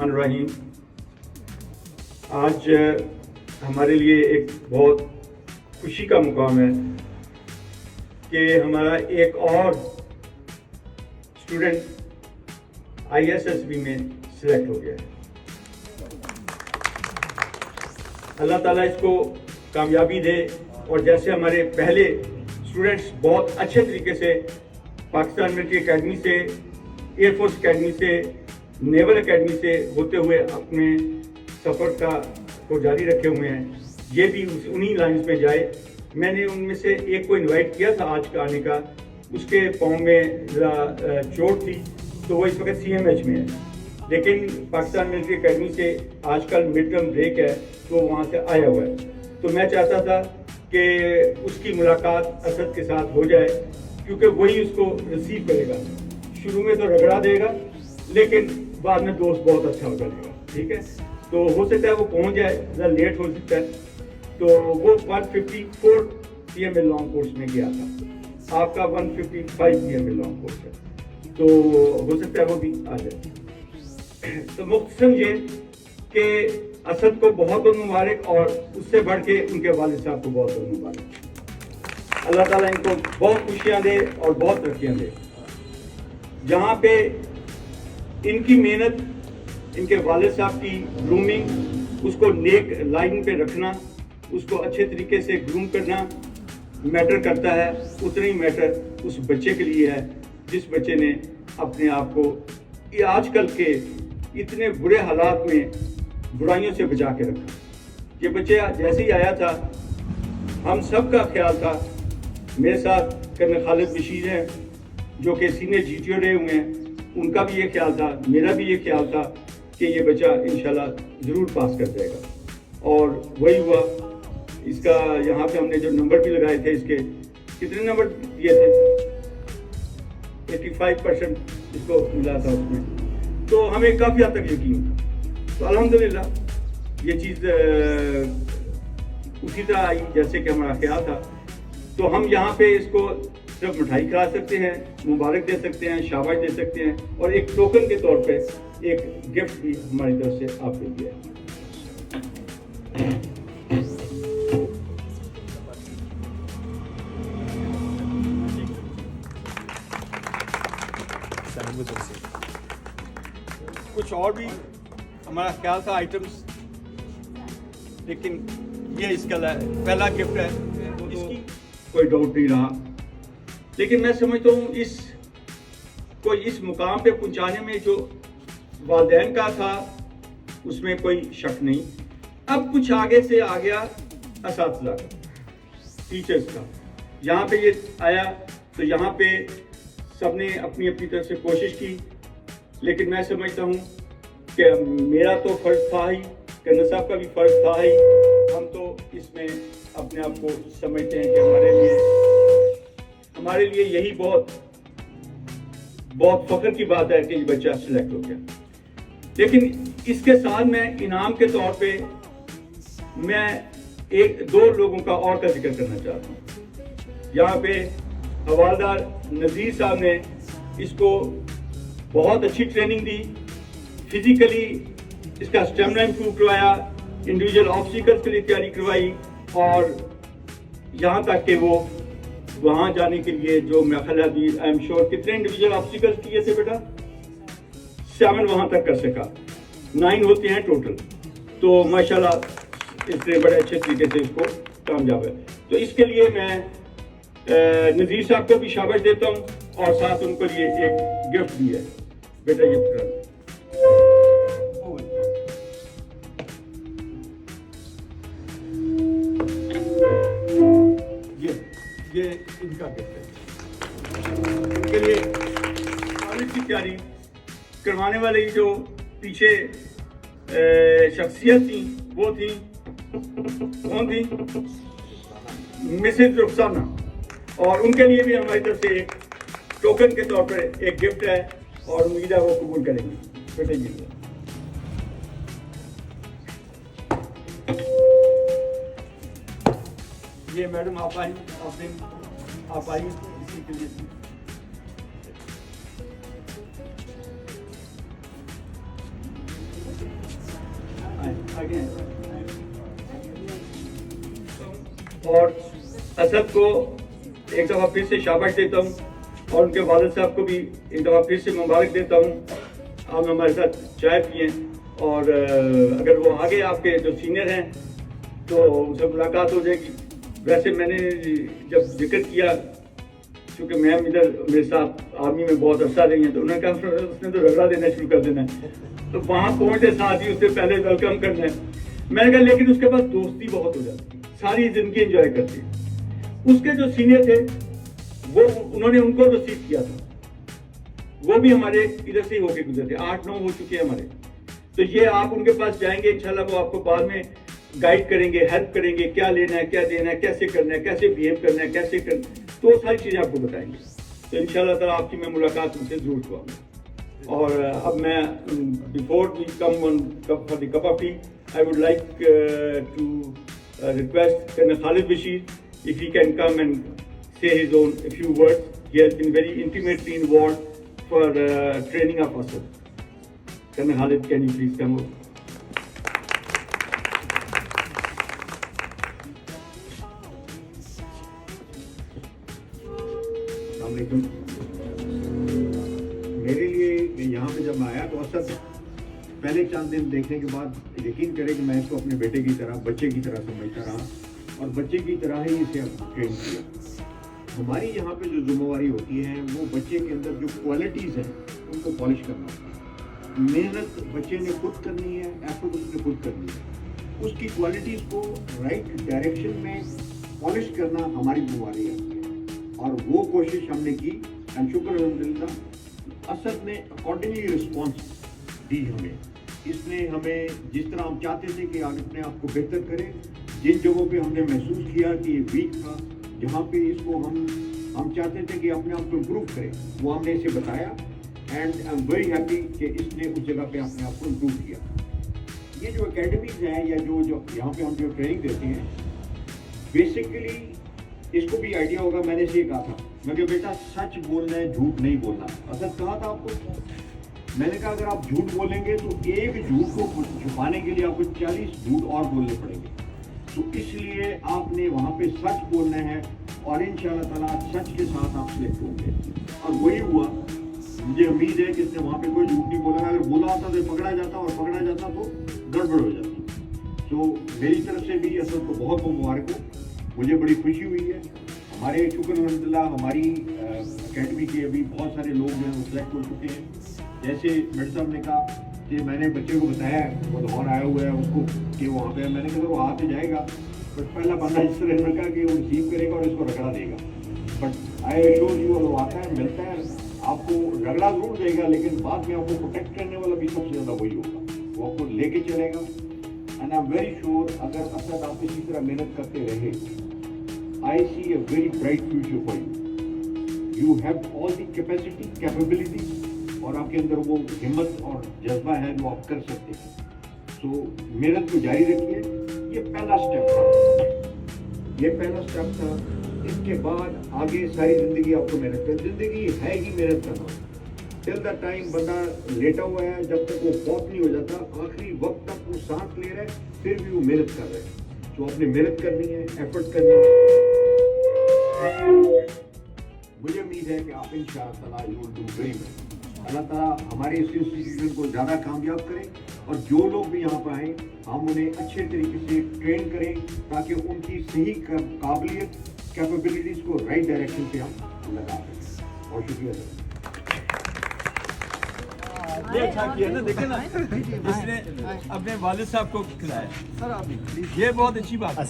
रहीम। आज हमारे लिए एक बहुत खुशी का मुकाम है कि हमारा एक और स्टूडेंट ISSB में सिलेक्ट हो गया है। अल्लाह ताला इसको कामयाबी दे और जैसे हमारे पहले स्टूडेंट्स बहुत अच्छे तरीके से पाकिस्तान मिलिट्री एकेडमी से, एयरफोर्स एकेडमी से, नेवल एकेडमी से होते हुए अपने सफ़र को जारी रखे हुए हैं, ये भी उन्हीं लाइन्स में जाए। मैंने उनमें से एक को इनवाइट किया था आज का आने का, उसके पाँव में चोट थी तो वो इस वक्त CMH में है, लेकिन पाकिस्तान मिलिट्री एकेडमी से आजकल मिड टर्म ब्रेक है तो वहाँ से आया हुआ है। तो मैं चाहता था कि उसकी मुलाकात असद के साथ हो जाए, क्योंकि वही उसको रिसीव करेगा। शुरू में तो रगड़ा देगा लेकिन बाद में दोस्त बहुत अच्छा हो जाएगा, ठीक है। तो हो सकता है वो पहुंच जाए, ज़रा लेट हो सकता है। तो वो 154 PML लॉन्ग कोर्स में गया था, आपका 155 PML लॉन्ग कोर्स है, तो हो सकता है वो भी आ जाए। तो मुख्तसर ये कि असद को बहुत बहुत मुबारक और उससे बढ़ के उनके वालिद साहब को बहुत बहुत मुबारक। अल्लाह ताला इनको बहुत खुशियाँ दे और बहुत तरक्कियाँ दे। जहाँ पे इनकी मेहनत, इनके वालिद साहब की ग्रूमिंग, उसको नेक लाइन पे रखना, उसको अच्छे तरीके से ग्रूम करना मैटर करता है, उतना ही मैटर उस बच्चे के लिए है जिस बच्चे ने अपने आप को ये आजकल के इतने बुरे हालात में बुराइयों से बचा के रखा। ये बच्चा जैसे ही आया था हम सब का ख्याल था, मेरे साथ कर्नल खालिद बशीर हैं जो कि सीनियर GTO रहे हुए हैं, उनका भी ये ख्याल था, मेरा भी ये ख्याल था कि ये बच्चा इंशाल्लाह ज़रूर पास कर जाएगा। और वही हुआ। इसका यहाँ पे हमने जो नंबर भी लगाए थे, इसके कितने नंबर दिए थे, 85% इसको मिला था उसमें, तो हमें काफ़ी हद तक यकीन था। तो अल्हम्दुलिल्लाह ये चीज़ उसी तरह आई जैसे कि हमारा ख्याल था। तो हम यहाँ पे इसको सिर्फ मिठाई खिला सकते हैं, मुबारक दे सकते हैं, शाबाश दे सकते हैं, और एक टोकन के तौर पे एक गिफ्ट भी हमारी तरफ से आपके लिए है। कुछ और भी हमारा ख्याल था आइटम्स, लेकिन ये इसका पहला गिफ्ट है, इसकी कोई डाउट नहीं रहा। लेकिन मैं समझता हूँ इस मुकाम पे पहुंचाने में जो वालिदैन का था उसमें कोई शक नहीं। अब कुछ आगे से आ गया असातिज़ा का, टीचर्स का। यहाँ पे ये आया तो यहाँ पे सबने अपनी अपनी तरफ से कोशिश की, लेकिन मैं समझता हूँ कि मेरा तो फ़र्ज था ही, कर्नल साहब का भी फ़र्ज था ही। हम तो इसमें अपने आप को समझते हैं कि हमारे लिए यही बहुत बहुत फ़ख्र की बात है कि ये बच्चा सिलेक्ट हो गया। लेकिन इसके साथ मैं इनाम के तौर पे मैं एक दो लोगों का और का जिक्र करना चाहता हूँ। यहाँ पे हवालदार नज़ीर साहब ने इसको बहुत अच्छी ट्रेनिंग दी, फिजिकली इसका स्टेमिना इम्प्रूव करवाया, इंडिविजुअल ऑब्स्टिकल्स के लिए तैयारी करवाई, और यहाँ तक कि वो वहाँ जाने के लिए जो मैं ख्याल आई एम श्योर कितने इंडिविजुअल ऑब्स्टिकल्स किए थे बेटा, 7 वहाँ तक कर सका, 9 होते हैं टोटल। तो माशाल्लाह इसने बड़े अच्छे तरीके से इसको कामयाब है। तो इसके लिए मैं नज़ीर साहब को भी शाबाश देता हूँ और साथ उनको लिए एक गिफ्ट भी है। बेटा ये पकड़, ये इनका गिफ्ट है। इनके लिए कॉलेज की तैयारी करवाने वाले जो पीछे शख्सियत थी वो थी, कौन थी, मिसेज रुखसाना, और उनके लिए भी हमारी तरफ से एक टोकन के तौर पर एक गिफ्ट है और उम्मीद है वो कबूल करेंगे। बेटे जी ये मैडम आप आई, आप आई इसी के लिए। और असद को एक दफ़ा फिर से शाबाश देता हूँ और उनके वालिद साहब को भी एक दफ़ा फिर से मुबारक देता हूँ। आप हमारे साथ चाय पिए और अगर वो आगे आपके जो सीनियर हैं तो उनसे मुलाकात हो जाएगी। वैसे मैंने जब जिक्र किया, क्योंकि मैम इधर मेरे साथ आर्मी में बहुत अर्सा रही हैं, तो उन्होंने कहा उसने तो रगड़ा देना शुरू कर देना है, तो वहाँ पहुँचते साथ ही उससे पहले वेलकम करना है। मैंने कहा लेकिन उसके बाद दोस्ती बहुत हो जाती है, सारी ज़िंदगी एंजॉय करती है। उसके जो सीनियर थे वो उन्होंने उनको रिसीव किया था, वो भी हमारे इधर से ही होके गुजरे थे, 8-9 हो चुके हैं हमारे। तो ये आप उनके पास जाएंगे इंशाल्लाह, वो आपको बाद में गाइड करेंगे, हेल्प करेंगे, क्या लेना है, क्या देना है, कैसे करना है, कैसे बिहेव करना है, कैसे करना है, तो सारी चीज़ें आपको बताएंगे। तो इंशाल्लाह ताला आपकी मैं मुलाकात उनसे ज़रूर हुआ। और अब मैं before we come for the cup of tea, I would like to request Colonel Khalid Bashir if he can come and say his own a few words. He has been very intimately involved for training of us. Colonel Khalid, can you please come over? अस्सलामुअलैकुम। मेरे लिए यहाँ पे जब मैं आया तो असद पहले चंद दिन देखने के बाद यकीन करें कि मैं इसको अपने बेटे की तरह, बच्चे की तरह समझता रहा और बच्चे की तरह ही इसे ट्रेन किया। हमारी यहाँ पे जो जिम्मेवारी होती है वो बच्चे के अंदर जो क्वालिटीज़ हैं उनको पॉलिश करना होता है। मेहनत बच्चे ने खुद करनी है, एफर्ट उसने खुद करनी है, उसकी क्वालिटीज़ को राइट डायरेक्शन में पॉलिश करना हमारी जिम्मेवारी है और वो कोशिश हमने की। एंड शुक्र अल्हम्दुलिल्लाह असद ने अकॉर्डिंगली रिस्पॉन्स दी हमें। इसने हमें जिस तरह हम चाहते थे कि आप अपने आप को बेहतर करें, जिन जगहों पे हमने महसूस किया कि ये वीक था, जहाँ पे इसको हम चाहते थे कि अपने आप को इम्प्रूव करें, वो हमने इसे बताया। And I am very happy कि इसने उस जगह पे अपने आप को इम्प्रूव किया। ये जो अकेडमीज हैं या जो यहाँ पे हम जो ट्रेनिंग देते हैं, बेसिकली इसको भी आइडिया होगा। मैंने इसे कहा था, मैं कि बेटा सच बोलना है, झूठ नहीं बोलना। असद कहा था आपको, मैंने कहा अगर आप झूठ बोलेंगे तो एक झूठ को छुपाने के लिए आपको 40 झूठ और बोलने पड़ेंगे। तो इसलिए आपने वहाँ पे सच बोलना है और इंशाअल्लाह ताला सच के साथ आप सिलेक्ट होंगे। और वही हुआ। मुझे उम्मीद है कि इसने वहाँ पे कोई झूठ नहीं बोला। अगर बोला होता तो पकड़ा जाता, और पकड़ा जाता तो गड़बड़ हो जाती। तो मेरी तरफ से भी असद को बहुत बहुत मुबारक हो। मुझे बड़ी खुशी हुई है। हमारे शुक्र अल्हम्दुलिल्लाह हमारी अकेडमी के अभी बहुत सारे लोग जो हैं वो सिलेक्ट हो चुके हैं। जैसे मेरे साहब ने कहा कि मैंने बच्चे को बताया, वो लाहौर आया हुआ है उसको कि वहाँ पे, मैंने कहा वो आ तो जाएगा, बट पहला बंदा इस तरह ने कहा कि वो रिसीव करेगा और इसको रगड़ा देगा। बट आई एश्योर यू, वो आता है, मिलता है, आपको रगड़ा जरूर देगा, लेकिन बाद में आपको प्रोटेक्ट करने वाला भी सबसे ज़्यादा वही होगा, वो आपको लेके चलेगा। And I am very sure अगर असद आप इसी तरह मेहनत करते रहे, I see a very bright future for you. You have all the capacity, capability, और आपके अंदर वो हिम्मत और जज्बा है जो आप कर सकते हैं। तो मेहनत को जारी रखिए। ये पहला स्टेप था, ये पहला स्टेप था। इसके बाद आगे सारी ज़िंदगी आपको मेहनत कर, ज़िंदगी है ही मेहनत करना। टिल द टाइम बंदा लेटा हुआ है, जब तक वो फौत नहीं हो जाता, आखिरी वक्त तक वो सांस ले रहा है, फिर भी वो मेहनत कर रहा है। तो आपने मेहनत करनी है, एफर्ट करनी है। मुझे उम्मीद है कि आप इंशाअल्लाह you will do very well. Allah ताला हमारे इस इंस्टीट्यूशन को ज़्यादा कामयाब करें और जो लोग भी यहाँ पर आएँ हम उन्हें अच्छे तरीके से ट्रेन करें ताकि उनकी सही काबिलियत, कैपेबिलिटीज़ को राइट डायरेक्शन पे हम लगा सकें। और शुक्रिया सर। ये अच्छा किया ना, देखे ना, इसने अपने वालिद साहब को खिलाया सर। आप ये बहुत अच्छी बात है,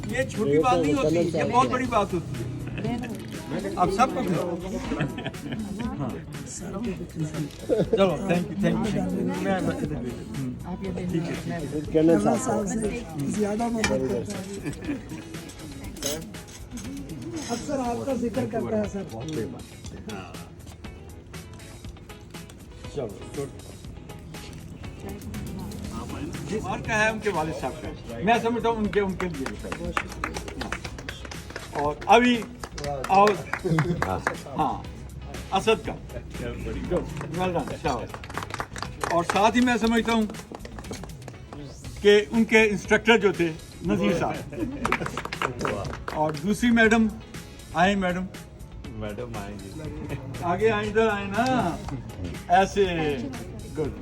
ये छोटी बात नहीं होती, ये बहुत बड़ी बात होती है। आप सबको हाँ चलो, थैंक यू। मैं ज्यादा मदद करता है, अक्सर आपका जिक्र करता है सर। चलो और क्या है उनके वालिद साहब का, मैं समझता हूँ उनके लिए। और अभी और हाँ असद का वेल डन, शाबाश। और साथ ही मैं समझता हूँ कि उनके इंस्ट्रक्टर जो थे नज़ीर साहब, और दूसरी मैडम आए, मैडम आगे आए, इधर आए ना, ऐसे गुड।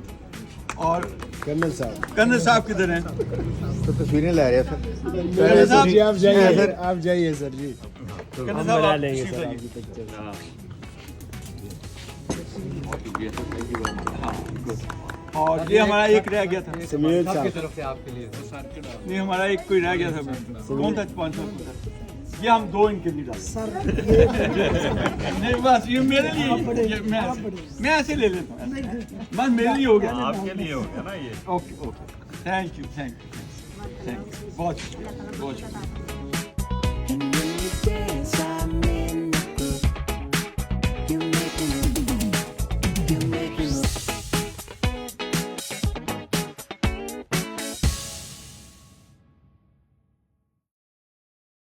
और कर्नल साहब किधर हैं? तो तस्वीरें ले रहे हैं सर। कर्नल साहब जी आप जाइए सर, आप जाइए सर जी। कर्नल साहब आप तशरीफ लाइए। हाँ, good। और ये हमारा एक रह गया था, समीर साहब ये हमारा एक कोई रह गया था, कौन था स्पॉन्सर? ये हम दो इनके लिए डालें। सर ये नहीं बस ये मेरे लिए, ये मैं ऐसे ले लेता हूँ, बस मेरे लिए हो गया, आपके लिए हो गया ना ये। Okay okay, thank you thank you, बहुत शुक्रिया, बहुत शुक्रिया। And when you dance,